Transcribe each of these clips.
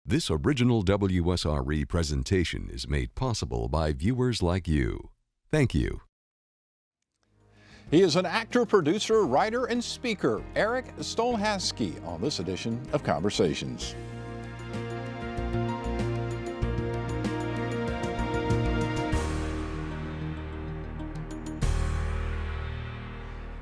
This original WSRE presentation is made possible by viewers like you. Thank you. He is an actor, producer, writer, and speaker, Eric Stolhaske, on this edition of Conversations.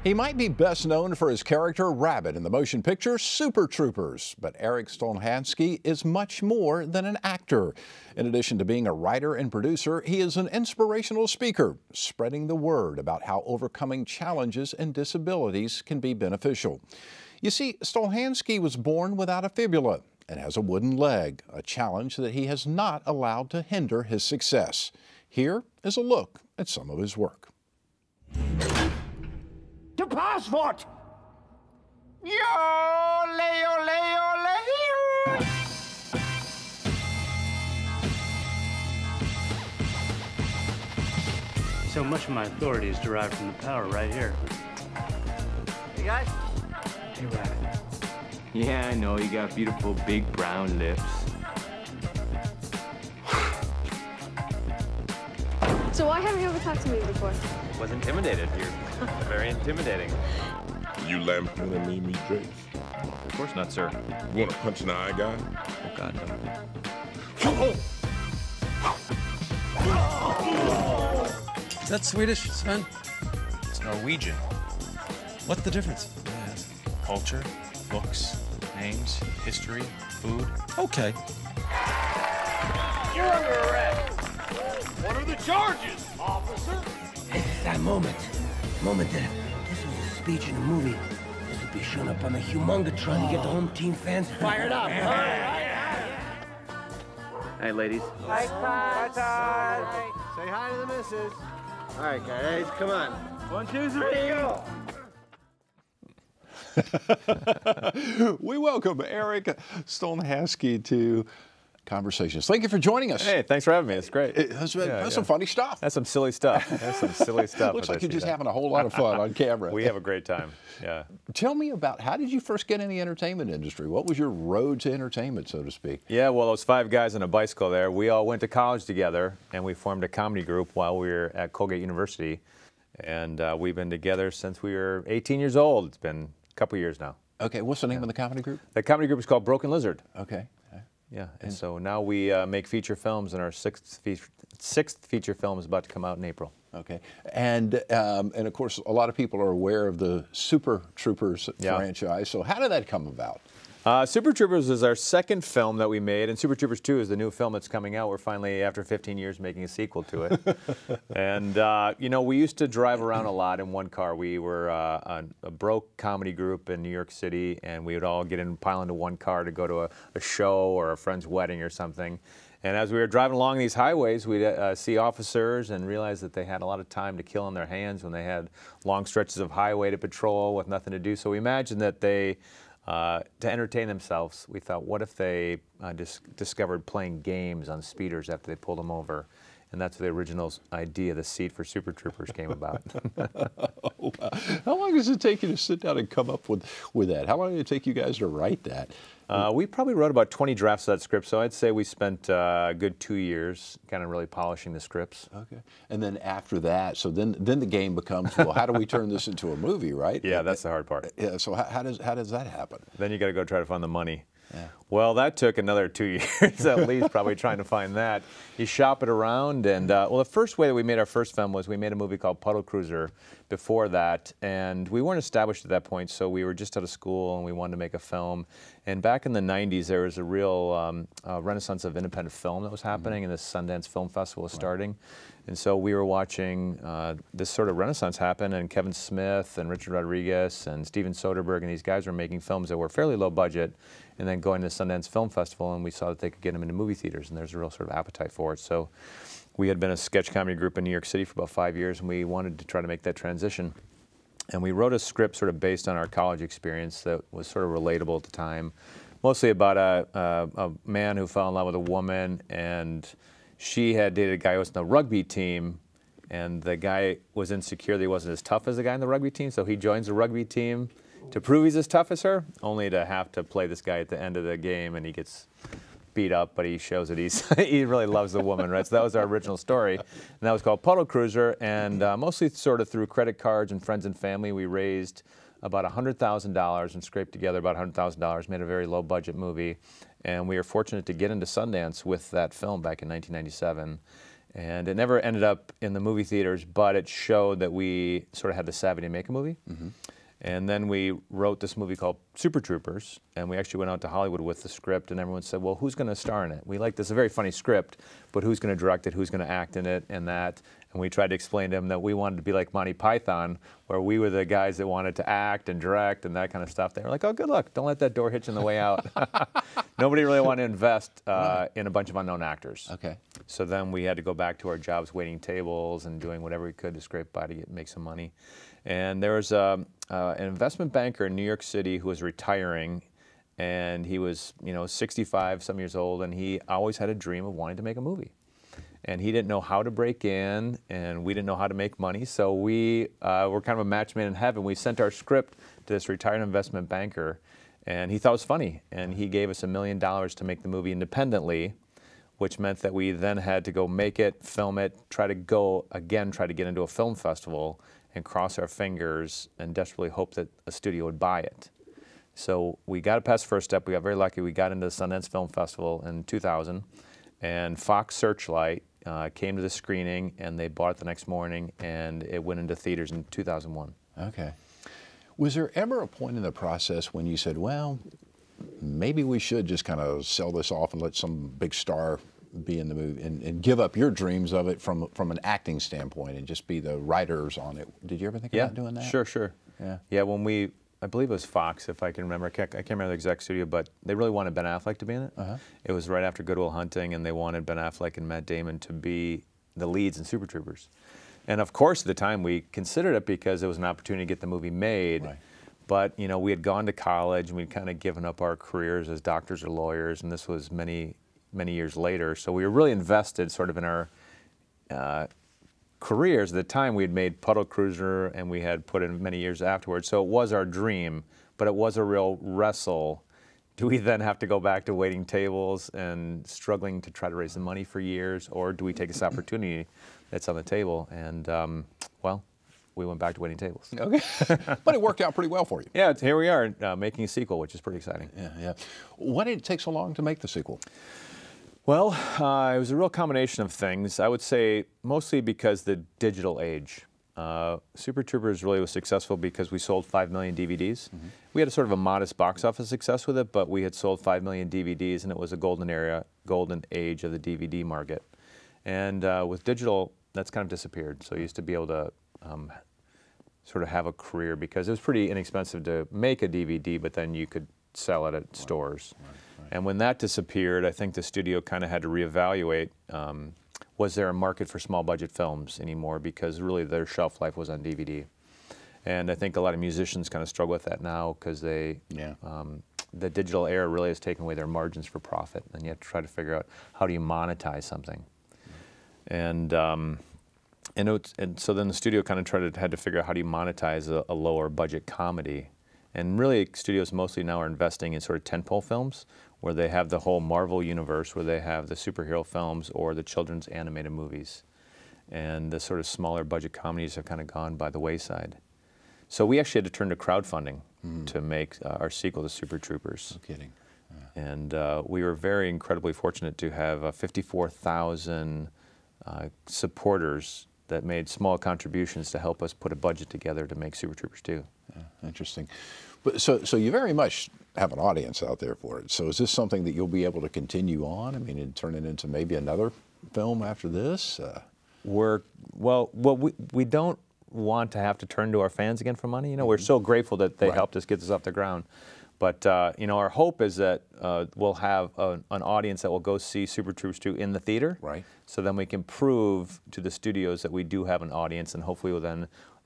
He might be best known for his character Rabbit in the motion picture Super Troopers, but Eric Stolhaske is much more than an actor. In addition to being a writer and producer, he is an inspirational speaker, spreading the word about how overcoming challenges and disabilities can be beneficial. You see, Stolhaske was born without a fibula and has a wooden leg, a challenge that he has not allowed to hinder his success. Here is a look at some of his work. To passport! Yo-lay-yo-lay-yo-lay-yo! So much of my authority is derived from the power right here. Hey guys? Hey, Rabbit. Yeah, I know, you got beautiful big brown lips. So why haven't you ever talked to me before? Was intimidated. You're very intimidating. You Lampoon and Mimi Jakes? Of course not, sir. You want to punch in the eye, guy? Oh, God, no. Is that Swedish, Sven? It's Norwegian. What's the difference? Culture, books, names, history, food. Okay. You're under arrest! What are the charges, officer? This is that moment. Moment that this was a speech in a movie. This would be shown up on the Humongatron to get the home team fans fired up. Hey, ladies. Hi, Todd. Say hi to the missus. All right, guys, come on. 1, 2, 3, go! We welcome Eric Stolhaske to Conversations. Thank you for joining us. Hey, thanks for having me. It's great. That's some funny stuff. That's some silly stuff. That's some silly stuff. Looks like you're just having a whole lot of fun on camera. We have a great time. Yeah. Tell me about, how did you first get in the entertainment industry? What was your road to entertainment, so to speak? Yeah, well, those 5 guys on a bicycle there, we all went to college together, and we formed a comedy group while we were at Colgate University. And we've been together since we were 18 years old. It's been a couple years now. Okay, what's the name of the comedy group? The comedy group is called Broken Lizard. Okay. Yeah, and so now we make feature films, and our sixth feature film is about to come out in April. Okay, and of course, a lot of people are aware of the Super Troopers franchise. So how did that come about? Super Troopers is our second film that we made, and Super Troopers 2 is the new film that's coming out. We're finally, after 15 years, making a sequel to it. And, you know, we used to drive around a lot in one car. We were a broke comedy group in New York City, and we would all get in, pile into one car to go to a show or a friend's wedding or something. And as we were driving along these highways, we'd see officers and realize that they had a lot of time to kill on their hands when they had long stretches of highway to patrol with nothing to do. So we imagined that they, to entertain themselves, we thought, what if they discovered playing games on speeders after they pulled them over? And that's where the original idea, the seat for Super Troopers, came about. Oh, wow. How long does it take you to sit down and come up with that? How long did it take you guys to write that? We probably wrote about 20 drafts of that script, so I'd say we spent a good 2 years kind of really polishing the scripts. Okay. And then after that, so then the game becomes, well, how do we turn this into a movie, right? Yeah, that's the hard part. Yeah, so how does that happen? Then you got to go try to find the money. Yeah. Well, that took another 2 years at least, probably trying to find that. You shop it around, and well, the first way that we made our first film was we made a movie called Puddle Cruiser before that, and we weren't established at that point, so we were just out of school and we wanted to make a film. And back in the 90s, there was a real renaissance of independent film that was happening, and the Sundance Film Festival was starting. And so we were watching this sort of renaissance happen, and Kevin Smith and Richard Rodriguez and Steven Soderbergh and these guys were making films that were fairly low budget, and then going to the Sundance Film Festival, and we saw that they could get them into movie theaters, and there's a real sort of appetite for it. So we had been a sketch comedy group in New York City for about 5 years, and we wanted to try to make that transition. And we wrote a script sort of based on our college experience that was sort of relatable at the time, mostly about a man who fell in love with a woman, and she had dated a guy who was on the rugby team, and the guy was insecure that he wasn't as tough as the guy on the rugby team, so he joins the rugby team to prove he's as tough as her, only to have to play this guy at the end of the game, and he gets beat up, but he shows that he really loves the woman, right? So that was our original story, and that was called Puddle Cruiser. And mostly sort of through credit cards and friends and family, we raised about $100,000 and scraped together about $100,000, made a very low budget movie. And we were fortunate to get into Sundance with that film back in 1997. And it never ended up in the movie theaters, but it showed that we sort of had the savvy to make a movie. Mm-hmm. And then we wrote this movie called Super Troopers, and we actually went out to Hollywood with the script, and everyone said, well, who's going to star in it? We like this, a very funny script, but who's going to direct it, who's going to act in it, and that. And we tried to explain to them that we wanted to be like Monty Python, where we were the guys that wanted to act and direct and that kind of stuff. They were like, oh, good luck. Don't let that door hit you on the way out. Nobody really wanted to invest in a bunch of unknown actors. Okay. So then we had to go back to our jobs, waiting tables and doing whatever we could to scrape by to make some money. And there was an investment banker in New York City who was retiring, and he was, 65 some years old, and he always had a dream of wanting to make a movie. And he didn't know how to break in, and we didn't know how to make money, so we were kind of a match made in heaven. We sent our script to this retired investment banker, and he thought it was funny, and he gave us $1 million to make the movie independently, which meant that we then had to go make it, film it, try to get into a film festival, and cross our fingers and desperately hope that a studio would buy it. So we got it past the first step. We got very lucky. We got into the Sundance Film Festival in 2000, and Fox Searchlight came to the screening, and they bought it the next morning, and it went into theaters in 2001. Okay. Was there ever a point in the process when you said, well, maybe we should just kind of sell this off and let some big star be in the movie and give up your dreams of it from an acting standpoint and just be the writers on it? Did you ever think about doing that? Sure. Yeah, when I believe it was Fox, if I can remember. I can't remember the exact studio, but they really wanted Ben Affleck to be in it. It was right after Good Will Hunting, and they wanted Ben Affleck and Matt Damon to be the leads in Super Troopers. And of course, at the time, we considered it because it was an opportunity to get the movie made. Right. But, we had gone to college, and we'd kind of given up our careers as doctors or lawyers, and this was many years later. So we were really invested sort of in our careers. At the time, we had made Puddle Cruiser, and we had put in many years afterwards. So it was our dream, but it was a real wrestle. Do we then have to go back to waiting tables and struggling to try to raise the money for years, or do we take this opportunity that's on the table? And, well, we went back to waiting tables. Okay. But it worked out pretty well for you. Yeah, here we are making a sequel, which is pretty exciting. Yeah. Why did it take so long to make the sequel? Well, it was a real combination of things. I would say mostly because the digital age. Super Troopers really was successful because we sold 5 million DVDs. Mm-hmm. We had a sort of a modest box office success with it, but we had sold 5 million DVDs, and it was a golden age of the DVD market. And with digital, that's kind of disappeared. So you used to be able to sort of have a career because it was pretty inexpensive to make a DVD, but then you could sell it at stores. Right. And when that disappeared, I think the studio kind of had to reevaluate, was there a market for small budget films anymore, because really their shelf life was on DVD. And I think a lot of musicians kind of struggle with that now because the digital era really has taken away their margins for profit, and you have to try to figure out how do you monetize something. And so then the studio kind of had to figure out how do you monetize a lower budget comedy. And really, studios mostly now are investing in sort of tentpole films, where they have the whole Marvel universe, where they have the superhero films or the children's animated movies. And the sort of smaller budget comedies have kind of gone by the wayside. So we actually had to turn to crowdfunding to make our sequel to Super Troopers. No kidding. Yeah. And we were very incredibly fortunate to have 54,000 supporters that made small contributions to help us put a budget together to make Super Troopers 2. Yeah, interesting. But so you very much have an audience out there for it. So is this something that you'll be able to continue on? I mean, and turn it into maybe another film after this? We don't want to have to turn to our fans again for money. We're so grateful that they helped us get this off the ground. But our hope is that we'll have an audience that will go see Super Troopers 2 in the theater. Right. So then we can prove to the studios that we do have an audience, and hopefully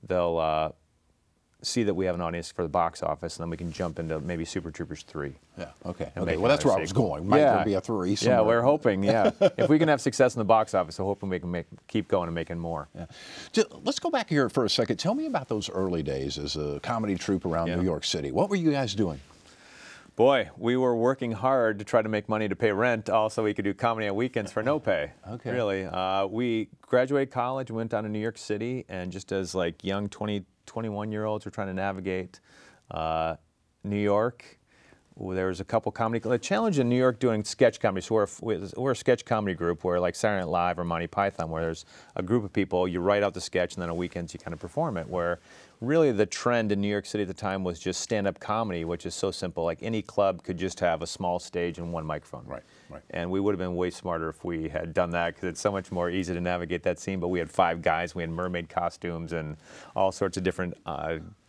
they'll see that we have an audience for the box office, and then we can jump into maybe Super Troopers 3. Yeah, okay. Well, that's where I was going. Might there be a 3 somewhere? Yeah, we're hoping, if we can have success in the box office, we're hoping we can keep going and making more. Yeah. Let's go back here for a second. Tell me about those early days as a comedy troupe around New York City. What were you guys doing? Boy, we were working hard to try to make money to pay rent. Also, we could do comedy on weekends for no pay. Okay. Really. We graduated college, went down to New York City, and just as like young 20, 21-year-olds were trying to navigate New York, there was a couple comedy. The challenge in New York doing sketch comedy, so we're a sketch comedy group where like Saturday Night Live or Monty Python, where there's a group of people, you write out the sketch, and then on weekends you kind of perform it, where really the trend in New York City at the time was just stand-up comedy, which is so simple. Like any club could just have a small stage and one microphone. Right, right. And we would have been way smarter if we had done that, because it's so much more easy to navigate that scene. But we had 5 guys, we had mermaid costumes and all sorts of different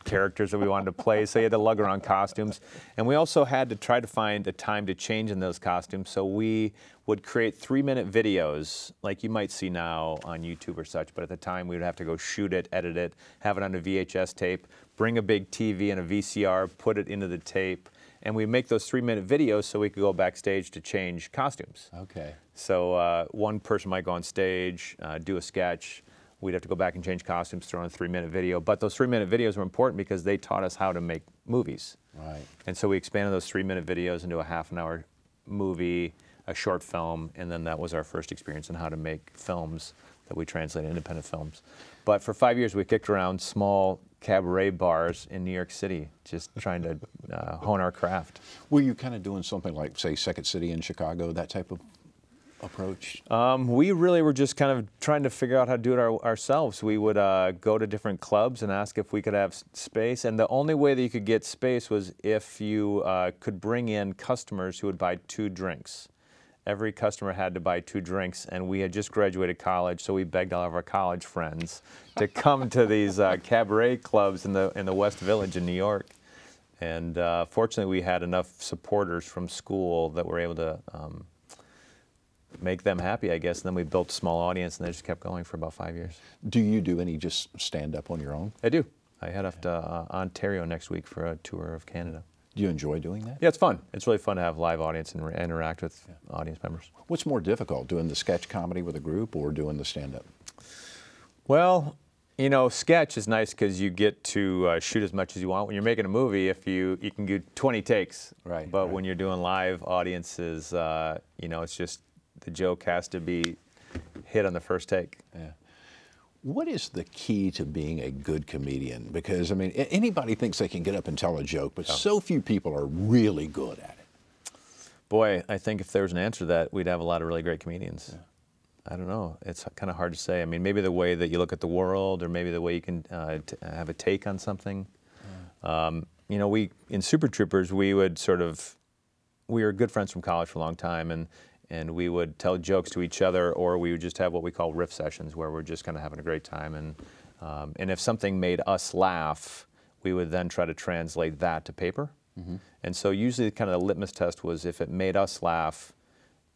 characters that we wanted to play, so you had to lug around costumes. And we also had to try to find a time to change in those costumes, so we would create 3-minute videos like you might see now on YouTube or such, but at the time we would have to go shoot it, edit it, have it on a VHS tape, bring a big TV and a VCR, put it into the tape, and we'd make those 3-minute videos so we could go backstage to change costumes. Okay. So one person might go on stage, do a sketch. We'd have to go back and change costumes, throw in a 3-minute video. But those 3-minute videos were important because they taught us how to make movies. Right. And so we expanded those 3-minute videos into a half-an-hour movie, a short film, and then that was our first experience in how to make films that we translated, independent films. But for 5 years, we kicked around small cabaret bars in New York City, just trying to hone our craft. Were you kind of doing something like, say, Second City in Chicago, that type of approach? We really were just kind of trying to figure out how to do it ourselves. We would go to different clubs and ask if we could have space, and the only way that you could get space was if you could bring in customers who would buy 2 drinks. Every customer had to buy 2 drinks, and we had just graduated college, so we begged all of our college friends to come to these cabaret clubs in the West Village in New York. And fortunately, we had enough supporters from school that were able to make them happy, I guess. And then we built a small audience, and they just kept going for about 5 years. Do you do any just stand-up on your own? I do. I head off to Ontario next week for a tour of Canada. Do you enjoy doing that? Yeah, it's fun. It's really fun to have live audience and interact with audience members. What's more difficult, doing the sketch comedy with a group or doing the stand-up? Well, you know, sketch is nice because you get to shoot as much as you want. When you're making a movie, if you can do 20 takes. Right. But when you're doing live audiences, you know, it's just the joke has to be hit on the first take. Yeah. What is the key to being a good comedian? Because, I mean, anybody thinks they can get up and tell a joke, but so few people are really good at it. Boy, I think if there was an answer to that, we'd have a lot of really great comedians. Yeah. I don't know. It's kind of hard to say. I mean, maybe the way that you look at the world, or maybe the way you can have a take on something. Yeah. You know, in Super Troopers, we were good friends from college for a long time, and we would tell jokes to each other, or we would just have what we call riff sessions, where we're just kind of having a great time. And if something made us laugh, we would then try to translate that to paper. Mm-hmm. And so usually kind of the litmus test was if it made us laugh,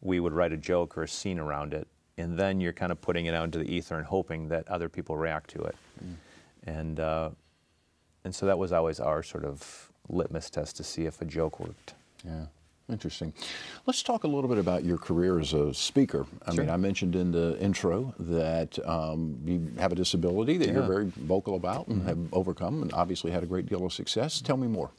we would write a joke or a scene around it. And then you're kind of putting it out into the ether and hoping that other people react to it. Mm. And so that was always our sort of litmus test to see if a joke worked. Yeah. Interesting. Let's talk a little bit about your career as a speaker. I mean, I mentioned in the intro that you have a disability that you're very vocal about and have overcome, and obviously had a great deal of success. Tell me more.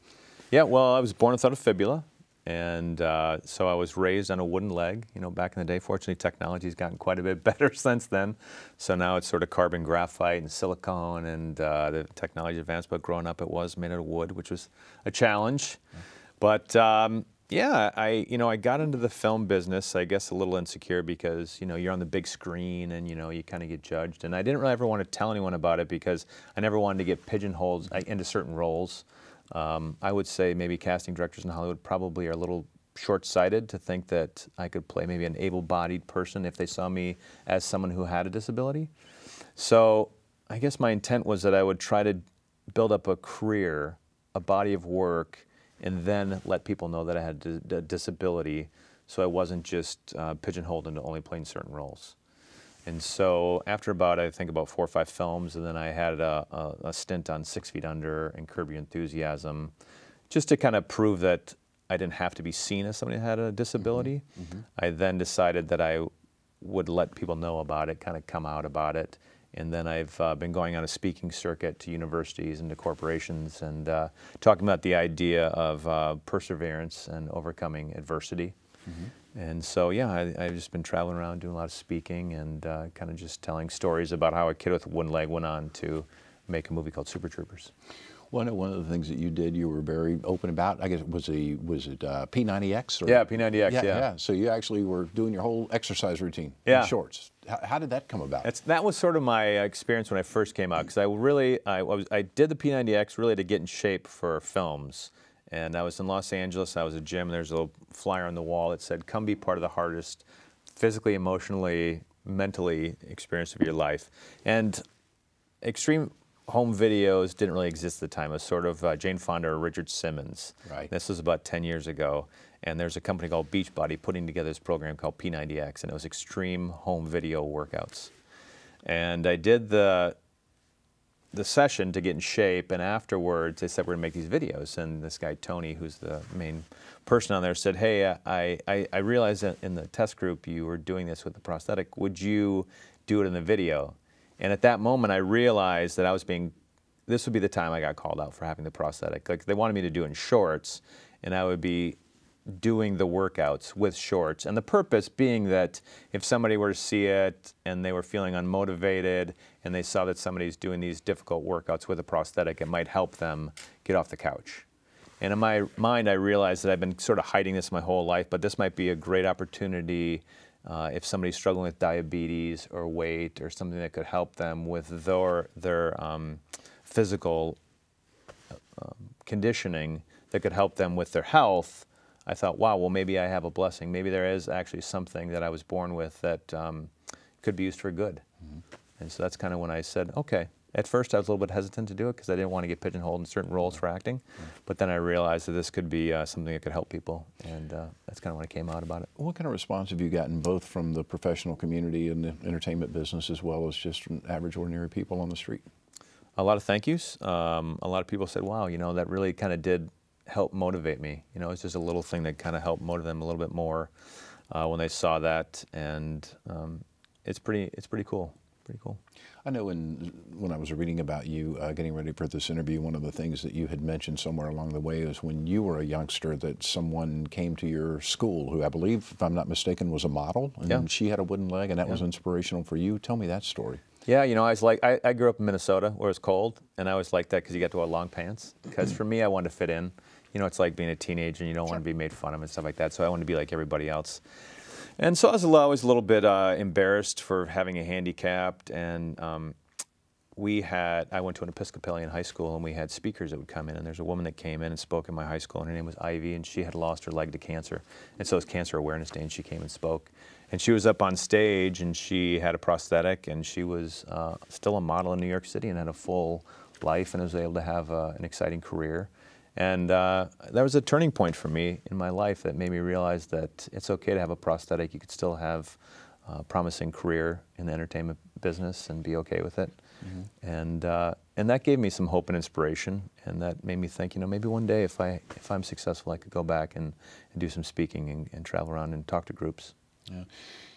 Yeah, well, I was born without a fibula, and so I was raised on a wooden leg. You know, back in the day, fortunately, technology's gotten quite a bit better since then. So now it's sort of carbon graphite and silicone, and the technology advanced, but growing up it was made out of wood, which was a challenge. But yeah, I got into the film business, I guess a little insecure because, you know, you're on the big screen and, you know, you kind of get judged. And I didn't really ever want to tell anyone about it because I never wanted to get pigeonholed into certain roles. I would say maybe casting directors in Hollywood probably are a little short-sighted to think that I could play maybe an able-bodied person if they saw me as someone who had a disability. So I guess my intent was that I would try to build up a career, a body of work, and then let people know that I had a disability, so I wasn't just pigeonholed into only playing certain roles. And so after I think about 4 or 5 films, and then I had a stint on 6 Feet Under and Curb Your Enthusiasm, just to kind of prove that I didn't have to be seen as somebody who had a disability. Mm-hmm. I then decided that I would let people know about it, kind of come out about it, And then I've been going on a speaking circuit to universities and to corporations and talking about the idea of perseverance and overcoming adversity. And so, yeah, I've just been traveling around doing a lot of speaking and kind of just telling stories about how a kid with a wooden leg went on to make a movie called Super Troopers. Well, I know one of the things that you did, you were very open about. I guess was it P90X? Or? Yeah, P90X. Yeah. So you actually were doing your whole exercise routine in shorts. How did that come about? That was sort of my experience when I first came out, because I did the P90X really to get in shape for films. And I was in Los Angeles. I was at a gym. There's a little flyer on the wall that said, "Come be part of the hardest, physically, emotionally, mentally experience of your life." And extreme home videos didn't really exist at the time. It was sort of Jane Fonda or Richard Simmons. Right. This was about 10 years ago. And there's a company called Beachbody putting together this program called P90X, and it was extreme home video workouts. And I did the session to get in shape, and afterwards they said we're going to make these videos. And this guy, Tony, who's the main person on there, said, "Hey, I realized that in the test group you were doing this with the prosthetic. Would you do it in the video?" And at that moment, I realized that this would be the time I got called out for having the prosthetic. Like, they wanted me to do it in shorts, and I would be doing the workouts with shorts. And the purpose being that if somebody were to see it and they were feeling unmotivated and they saw that somebody's doing these difficult workouts with a prosthetic, it might help them get off the couch. And in my mind, I realized that I've been sort of hiding this my whole life, but this might be a great opportunity if somebody's struggling with diabetes or weight or something that could help them with their physical conditioning, that could help them with their health. I thought, wow, well, maybe I have a blessing. Maybe there is actually something that I was born with that could be used for good. And so that's kind of when I said, okay. At first, I was a little bit hesitant to do it because I didn't want to get pigeonholed in certain roles for acting. But then I realized that this could be something that could help people, and that's kind of when I came out about it. What kind of response have you gotten both from the professional community and the entertainment business as well as just from average, ordinary people on the street? A lot of thank yous. A lot of people said, wow, you know, that really kind of did help motivate me. You know, it's just a little thing that kind of helped motivate them a little bit more when they saw that, and it's pretty cool. Pretty cool. I know when I was reading about you getting ready for this interview, one of the things that you had mentioned somewhere along the way is when you were a youngster that someone came to your school who I believe, if I'm not mistaken, was a model, and she had a wooden leg, and that was inspirational for you. Tell me that story. Yeah, you know, I grew up in Minnesota where it's cold, and I always liked that because you got to wear long pants. Because for me, I wanted to fit in. You know, it's like being a teenager and you don't want to be made fun of and stuff like that, so I wanted to be like everybody else. And so I was always a little bit embarrassed for having a handicap, and I went to an Episcopalian high school, and we had speakers that would come in, and there's a woman that came in and spoke in my high school, and her name was Ivy, and she had lost her leg to cancer. And so it was Cancer Awareness Day, and she came and spoke. And she was up on stage, and she had a prosthetic, and she was still a model in New York City and had a full life and was able to have an exciting career. And that was a turning point for me in my life that made me realize that it's okay to have a prosthetic. You could still have a promising career in the entertainment business and be okay with it. And that gave me some hope and inspiration, and that made me think, you know, maybe one day if I'm successful, I could go back and do some speaking and travel around and talk to groups. Yeah.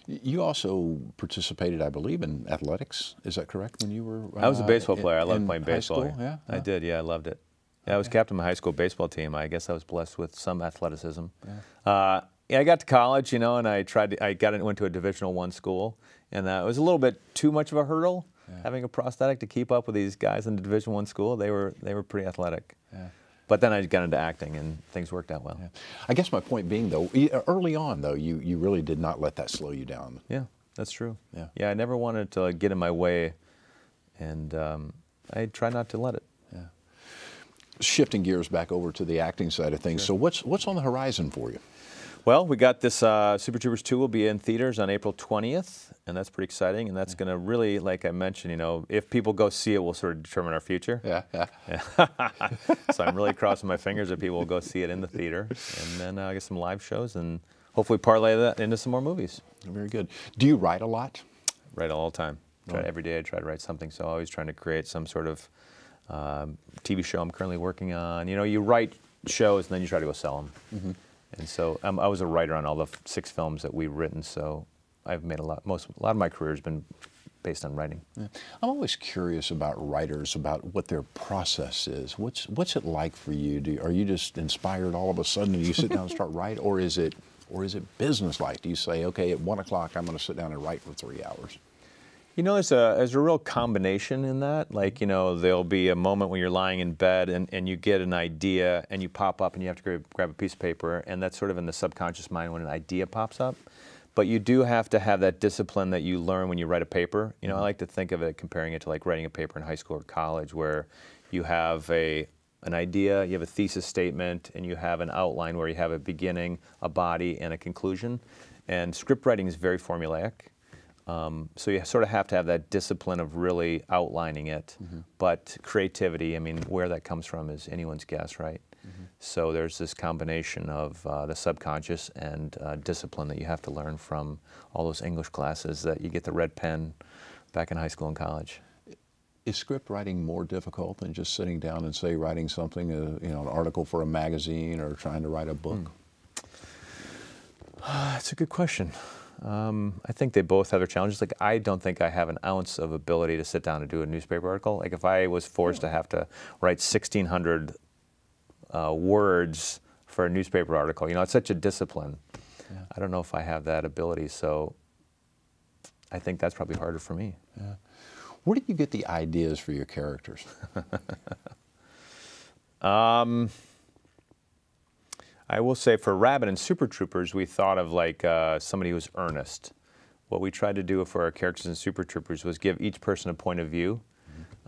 You also participated, I believe, in athletics. Is that correct? When you were I was a baseball player. I loved playing baseball. High school? Yeah. I did. Yeah, I loved it. Yeah, I was captain of my high school baseball team. I guess I was blessed with some athleticism. Yeah. Yeah, I got to college, you know, and went to a Division I school, and it was a little bit too much of a hurdle having a prosthetic to keep up with these guys in the Division I school. They were pretty athletic. Yeah. But then I got into acting, and things worked out well. Yeah. I guess my point being, though, early on, though, you really did not let that slow you down. Yeah, that's true. Yeah, yeah, I never wanted to get in my way, and I tried not to let it. Yeah. Shifting gears back over to the acting side of things, so what's on the horizon for you? Well, we got this Super Troopers 2 will be in theaters on April 20th, and that's pretty exciting. And that's going to really, like I mentioned, you know, if people go see it, we'll sort of determine our future. Yeah. So I'm really crossing my fingers that people will go see it in the theater, and then get some live shows, and hopefully parlay that into some more movies. Very good. Do you write a lot? Write all the time. Every day I try to write something, so I'm always trying to create some sort of TV show I'm currently working on. You know, you write shows and then you try to go sell them. And so I was a writer on all the 6 films that we've written, so I've made a lot of my career has been based on writing. Yeah. I'm always curious about writers, about what their process is. What's it like for you? Are you just inspired all of a sudden and you sit down and start writing, or is it business-like? Do you say, okay, at 1 o'clock I'm going to sit down and write for 3 hours? You know, there's a real combination in that. Like, you know, there'll be a moment when you're lying in bed and you get an idea and you pop up and you have to grab a piece of paper, and that's sort of in the subconscious mind when an idea pops up. But you do have to have that discipline that you learn when you write a paper. You know, I like to think of it, comparing it to like writing a paper in high school or college, where you have an idea, you have a thesis statement, and you have an outline where you have a beginning, a body, and a conclusion. And script writing is very formulaic. So you sort of have to have that discipline of really outlining it. But creativity, I mean, where that comes from is anyone's guess, right? So there's this combination of the subconscious and discipline that you have to learn from all those English classes that you get the red pen back in high school and college. Is script writing more difficult than just sitting down and, say, writing something, you know, an article for a magazine or trying to write a book? That's a good question. I think they both have their challenges. Like, I don't think I have an ounce of ability to sit down and do a newspaper article. Like, if I was forced to have to write 1,600 words for a newspaper article, you know, it's such a discipline. Yeah. I don't know if I have that ability, so I think that's probably harder for me. Yeah. Where did you get the ideas for your characters? I will say for Rabbit and Super Troopers, we thought of like somebody who was earnest. What we tried to do for our characters in Super Troopers was give each person a point of view.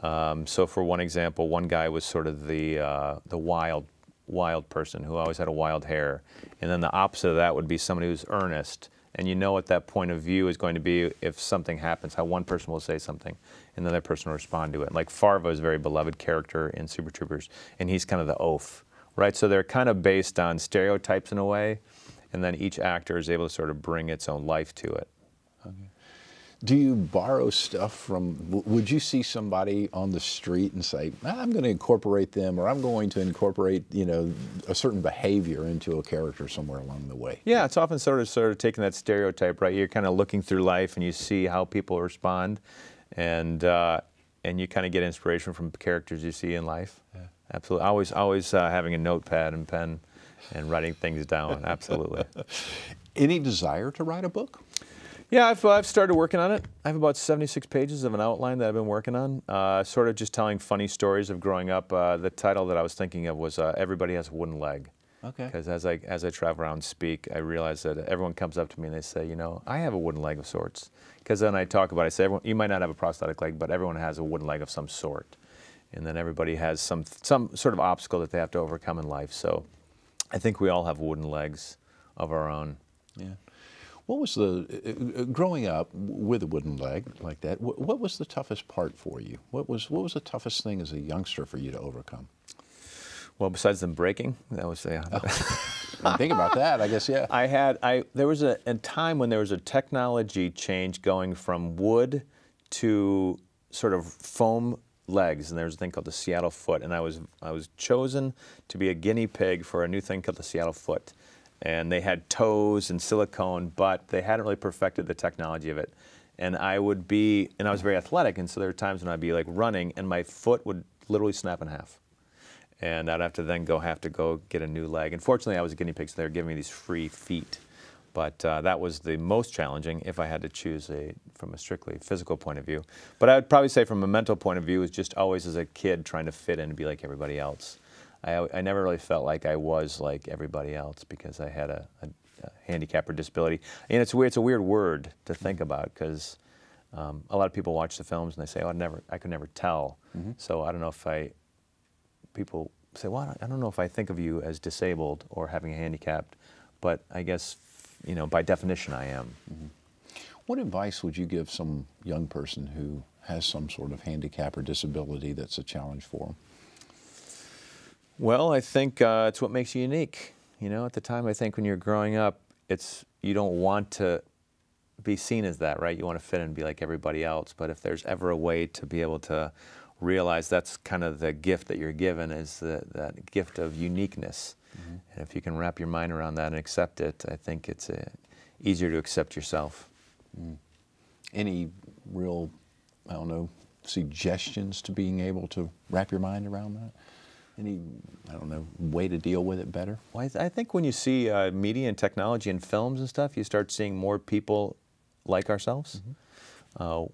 So for one example, one guy was sort of the wild person who always had a wild hair. And then the opposite of that would be somebody who's earnest. And you know what that point of view is going to be if something happens, how one person will say something and the other person will respond to it. Like Farva is a very beloved character in Super Troopers, and he's kind of the oaf, right? So they're kind of based on stereotypes in a way, and then each actor is able to sort of bring its own life to it. Okay. Do you borrow stuff from, would you see somebody on the street and say, I'm going to incorporate them, or I'm going to incorporate, you know, a certain behavior into a character somewhere along the way? Yeah, it's often sort of taking that stereotype, right? You're kind of looking through life and you see how people respond, and you kind of get inspiration from characters you see in life. Yeah. Absolutely. Always having a notepad and pen and writing things down. Absolutely. Any desire to write a book? Yeah, I've started working on it. I have about 76 pages of an outline that I've been working on, sort of just telling funny stories of growing up. The title that I was thinking of was Everybody Has a Wooden Leg. Okay. Because as I travel around and speak, I realize that everyone comes up to me and they say, you know, I have a wooden leg of sorts. Because then I talk about it, I say, you might not have a prosthetic leg, but everyone has a wooden leg of some sort. And then everybody has some sort of obstacle that they have to overcome in life. So I think we all have wooden legs of our own. Yeah. What was growing up with a wooden leg like that, what was the toughest part for you? What was the toughest thing as a youngster for you to overcome? Well, besides them breaking, that was think about that, I guess, yeah. There was a time when there was a technology change going from wood to sort of foam legs, and there was a thing called the Seattle Foot, and I was chosen to be a guinea pig for a new thing called the Seattle Foot. And they had toes and silicone, but they hadn't really perfected the technology of it. And I was very athletic, and so there were times when I'd be like running, and my foot would literally snap in half. And I'd have to go get a new leg. And fortunately, I was a guinea pig, so they were giving me these free feet. But that was the most challenging if I had to choose from a strictly physical point of view. But I would probably say from a mental point of view, is just always as a kid trying to fit in and be like everybody else. I never really felt like I was like everybody else because I had a handicap or disability. And it's a weird word to think about because a lot of people watch the films and they say, oh, I could never tell. So I don't know if people say, well, I don't know if I think of you as disabled or having a handicap, but I guess, you know, by definition I am. What advice would you give some young person who has some sort of handicap or disability that's a challenge for them? Well, I think it's what makes you unique. You know, at the time, I think when you're growing up, you don't want to be seen as that, right? You want to fit in and be like everybody else. But if there's ever a way to be able to realize that's kind of the gift that you're given, is that gift of uniqueness. And if you can wrap your mind around that and accept it, I think it's easier to accept yourself. Any real I don't know, suggestions to being able to wrap your mind around that? Any, I don't know, way to deal with it better? Well, I think when you see media and technology and films and stuff, you start seeing more people like ourselves.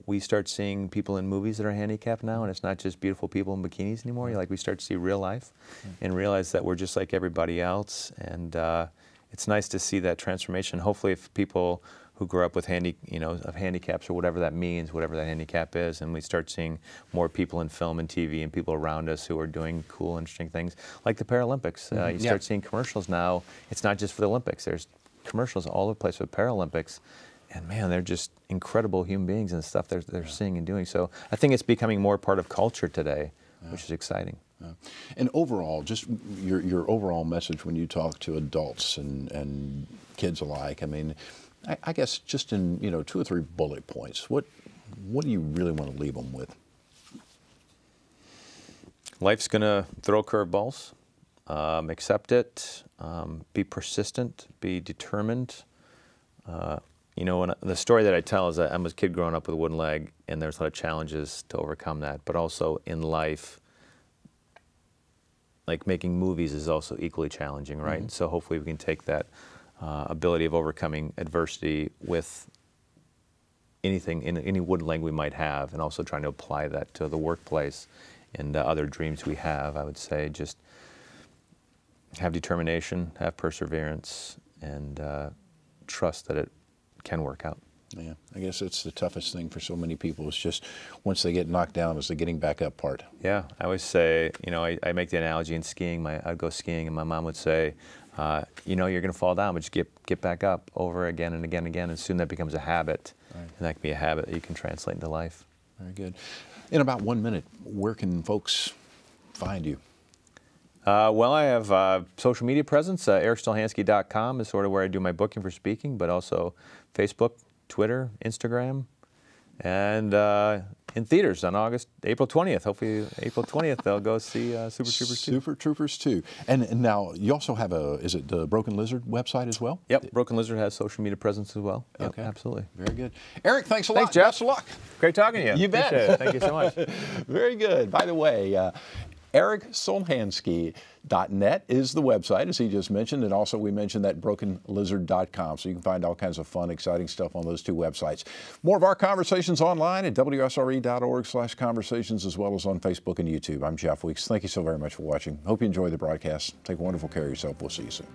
We start seeing people in movies that are handicapped now, and it's not just beautiful people in bikinis anymore. We start to see real life and realize that we're just like everybody else. And it's nice to see that transformation. Hopefully, if people who grow up with handicaps or whatever that means, whatever that handicap is, and we start seeing more people in film and TV and people around us who are doing cool, interesting things, like the Paralympics. You start seeing commercials now. It's not just for the Olympics. There's commercials all over the place for the Paralympics. And man, they're just incredible human beings and stuff they're seeing and doing. So I think it's becoming more part of culture today, which is exciting. And overall, just your overall message when you talk to adults and kids alike, I mean, I guess just in 2 or 3 bullet points, what do you really want to leave them with? Life's going to throw curveballs. Accept it. Be persistent. Be determined. The story that I tell is that I'm a kid growing up with a wooden leg, and there's a lot of challenges to overcome that. But also in life, like making movies is also equally challenging, right? So hopefully we can take that ability of overcoming adversity with anything, in any wooden leg we might have, and also trying to apply that to the workplace and other dreams we have. I would say just have determination, have perseverance, and trust that it can work out. Yeah, I guess it's the toughest thing for so many people. It's just once they get knocked down, is the getting back up part. Yeah, I always say, I make the analogy in skiing. I'd go skiing, and my mom would say, you're going to fall down, but just get back up over again and again and again, and soon that becomes a habit, and that can be a habit that you can translate into life. Very good. In about 1 minute, where can folks find you? Well, I have social media presence. EricStolhansky.com is sort of where I do my booking for speaking, but also Facebook, Twitter, Instagram, and in theaters on April 20th. Hopefully, April 20th, they'll go see Super Troopers 2. Super Troopers 2. And now you also have is it the Broken Lizard website as well? Yep, Broken Lizard has social media presence as well. Yep, okay, absolutely. Very good. Eric, thanks a lot. Thanks, Jeff. Best of luck. Great talking to you. You bet. Appreciate it. Thank you so much. Very good. By the way, EricStolhansky.net is the website, as he just mentioned, and also we mentioned that BrokenLizard.com, so you can find all kinds of fun, exciting stuff on those 2 websites. More of our conversations online at WSRE.org/conversations, as well as on Facebook and YouTube. I'm Jeff Weeks. Thank you so very much for watching. Hope you enjoy the broadcast. Take wonderful care of yourself. We'll see you soon.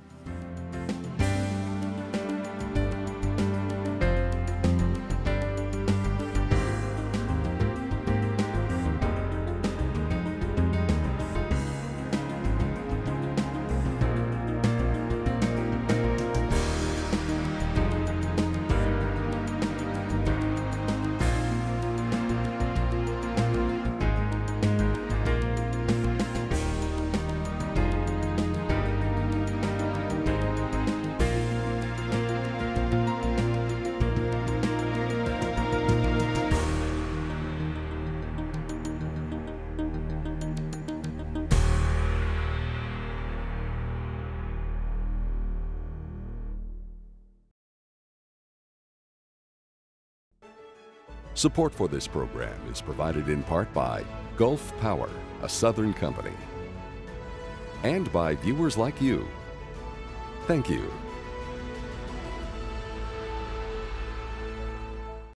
Support for this program is provided in part by Gulf Power, a Southern company, and by viewers like you. Thank you.